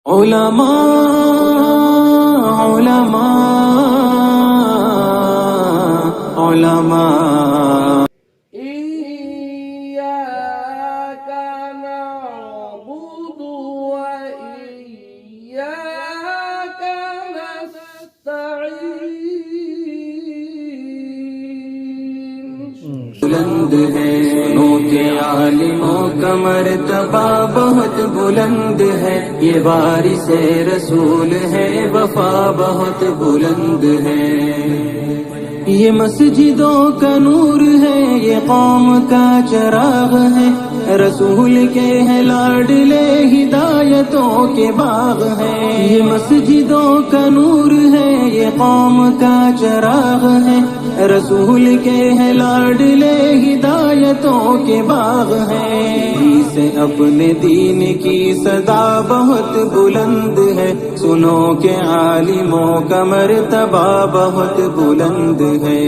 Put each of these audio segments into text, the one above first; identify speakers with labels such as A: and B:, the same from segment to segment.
A: علماء علماء علماء
B: إياك نعبد وإياك نستعين
A: بلند ہے نو کے عالموں کا مرتبہ بہت بلند ہے، یہ وارث رسول ہے، وفا بہت بلند ہے، یہ مسجدوں کا نور ہے، یہ قوم کا چراغ ہے، رسول کے ہے لاڈلے ہدایتوں کے باغ ہے، یہ مسجدوں کا نور ہے، یہ قوم کا چراغ ہے، رسول کے ہے لاڈلے ہدایتوں کے باغ ہیں، سے اپنے دین کی صدا بہت بلند ہے، سنو کہ عالموں کا مرتبہ بہت بلند ہے،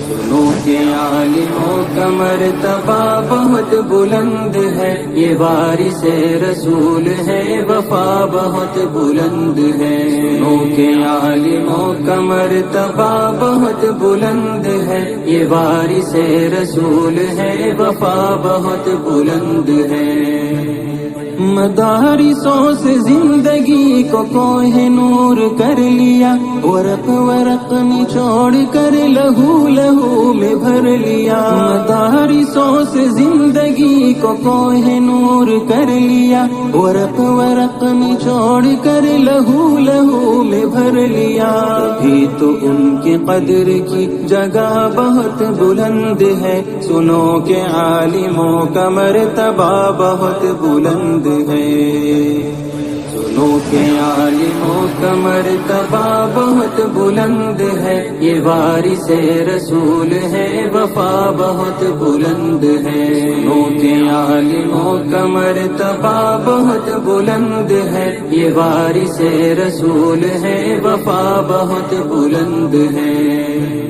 A: سنو کہ عالموں کا مرتبہ بہت بلند ہے، یہ وارث رسول ہے، وفا بہت بلند ہے، سنو کہ عالموں کا مرتبہ بہت بلند ہے، یہ وارث رسول ہے، وفا بہت بلند ہے، مدارسوں سے زندگی کو کوہ نور کر لیا، ورق ورق نچوڑ کر لہو لہو میں بھر لیا، مدارسوں سے زندگی کو کوہ نور کر لیا، ورق ورق نچوڑ کر لہو لہو میں بھر لیا، ابھی تو ان کی قدر کی جگہ بہت بلند ہے، سنو کہ عالموں کا مرتبہ بہت بلند ہے، سنو کہ عالموں کا مرتبہ بہت بلند ہے، یہ وارث رسول ہے، وفا بہت بلند ہے، سنو کہ عالموں کا مرتبہ بہت بلند ہے، یہ وارث رسول ہے، وفا بہت بلند ہے۔